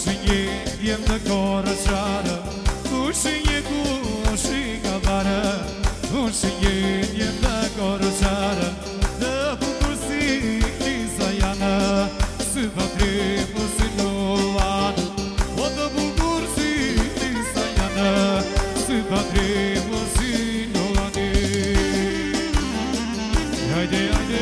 jem në korë qarë, kushinje ka barë, kushinje jem në korë qarë, në bukursi lisa janë, sy patri më si nullanë, o në bukursi lisa janë, sy patri më si nullanë. Hajde, hajde,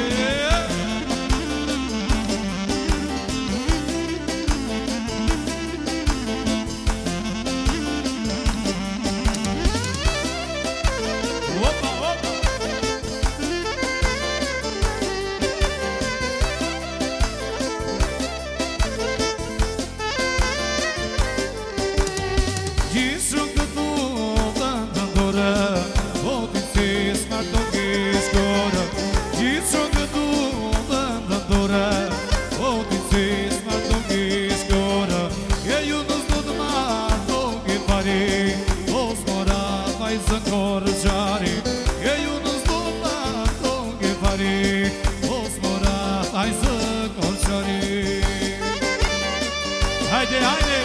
hajde, hajde,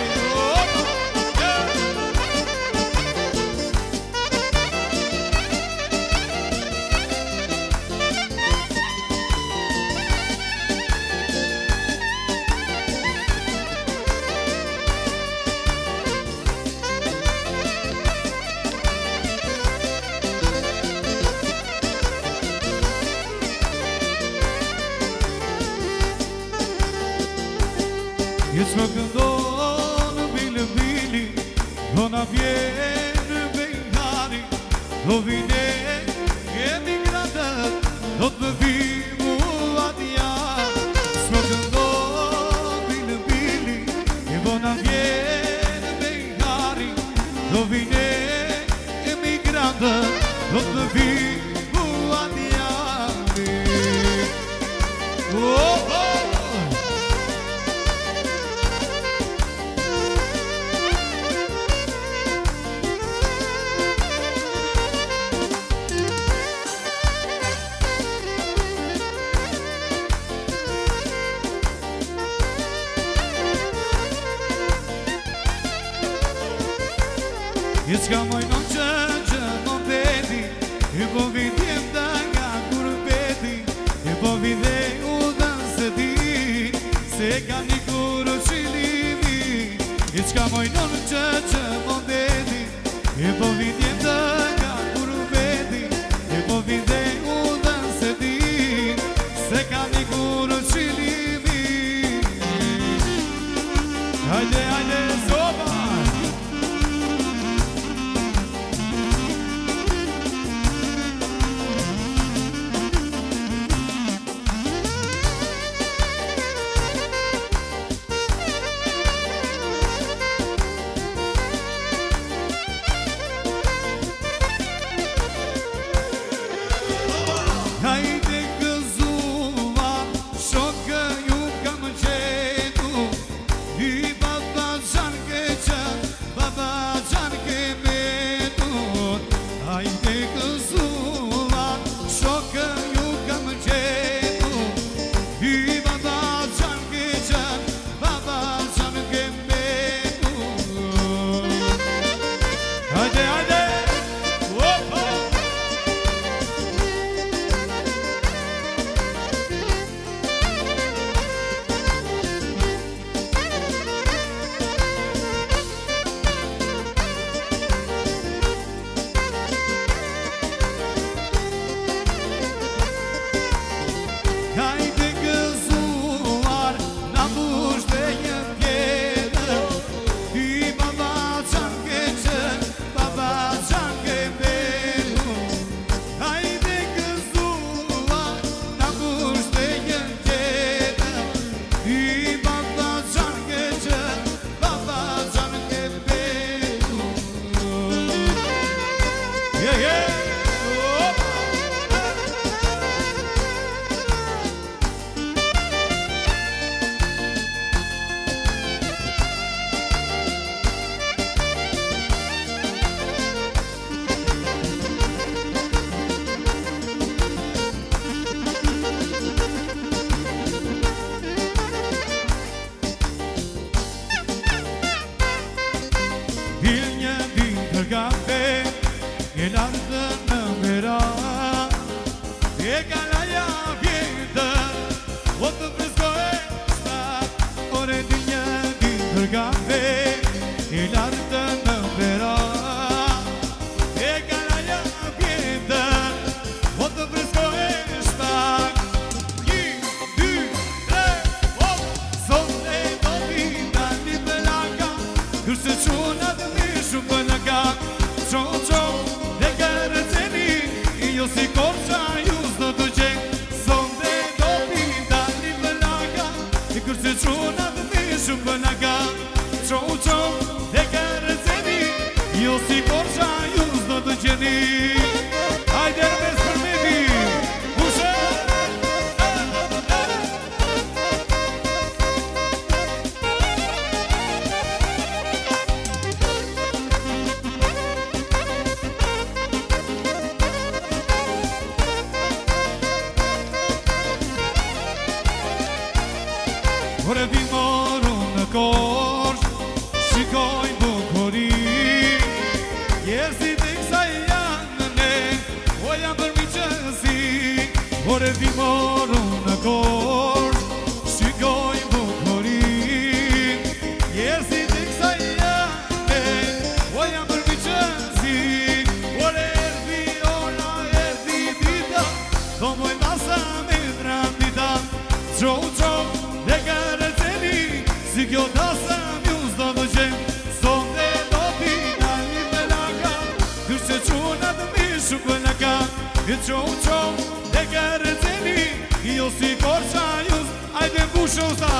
Jetë më këndonë bili, do na vjenë bejhari, do vine emigratët, do të vimu atja. Jetë më këndonë bili, do na vjenë bejhari, do vine emigratët, do të vimu atja. I s'ka mojnon që në veti, I po vidjem da nga kur beti, I po vide u dënë se ti, se ka një kuru qilimi. I s'ka mojnon që në veti, I po vidjem da nga kur beti, I po vide u dënë se ti, se ka një kuru qilimi. Hajde, hajde, soba! Hajde gëzuva, shokë kafe I lartë në vera E karaja pjetër O të fresko e shtak 1, 2, 3, hop Sonde do vita një pëllaka Kërse qunat mi shumë pëllaka Qo, qo, dhe kërëceni Jo si korqa ju s'do të qenë Sonde do vita një pëllaka Kërse qunat mi shumë pëllaka Qo, qo, dhe kërëceni Jo si korqa ju s'do të qeni Hajde rëmes për medi Pushe Ore vi moru në korsh Shikoj bukuri Jerësit e kësaj janë ne O jam për mi qësi Ore vi moru në korsh Shikoj bukuri Jerësit e kësaj janë ne O jam për mi qësi Ore erdi ona erdi dita Do moj masa me drandita Qo, qo, dhe kërëceni Si kjo tasa mju s'do të qenë Sonde do pina një pëllaka Kërse qunat mi shumë pëllaka E qo, qo, dhe kërëceni Jo si korqa just Ajde mbushë usta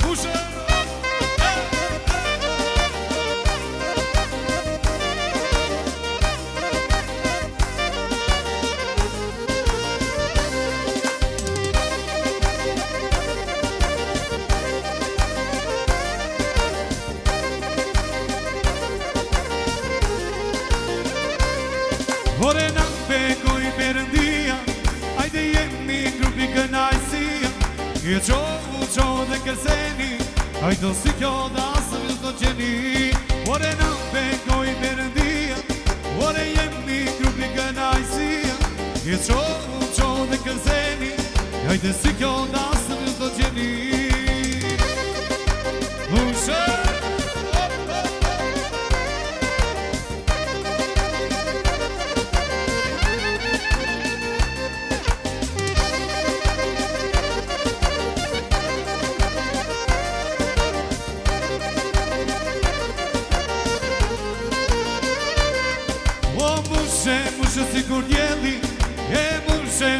Mbushë Ore na pekoj përëndia Ajde jemi grupi kënajsia E qo, qo dhe kërseni Ajdo si kjo dhe asëm ju s'do qeni Ore na pekoj përëndia Ore jemi grupi kënajsia E qo, qo dhe kërseni Ajde si kjo dhe asëm ju s'do qeni Ushe Mushe si kur djeli E mushe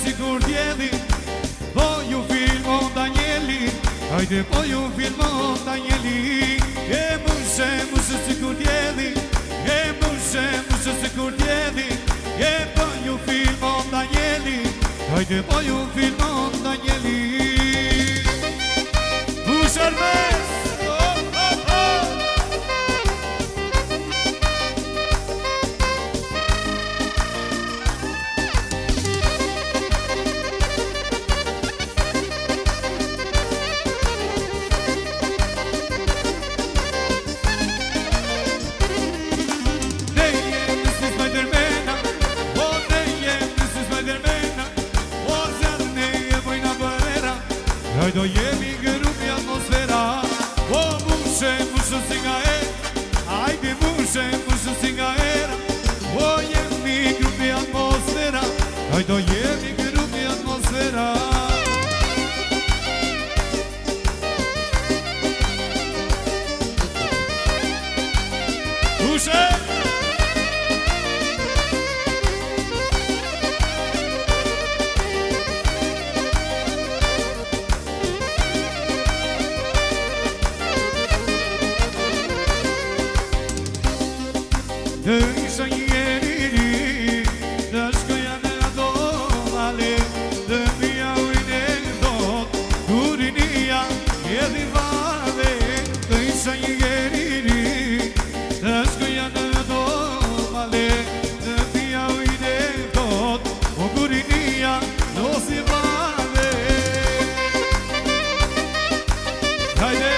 si kur djeli Po ju filmon Danieli Hajde po ju filmon Danieli E mushe si kur djeli E mushe si kur djeli E po ju filmon Danieli Hajde po ju filmon Danieli Mushe rmes Hajdo jemi grupi atmosfera O mushe si nga era Ajde mushe si nga era O jemi grupi atmosfera Hajdo jemi grupi atmosfera Mushe Dhe isha njeri Dhe shkoja në ato male Dhe mija ujnë e dot Kurinia e dhivave Dhe isha njeri Dhe shkoja në ato male Dhe mija ujnë e dot O kurinia në dhivave Hajde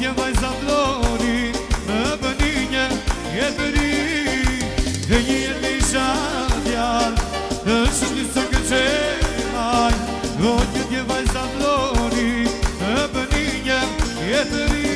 një vajza vlori, më bëni një jetëri. Dhe një jetë me isha djallë, është një së këqelaj. O një vajza vlori, më bëni një jetëri.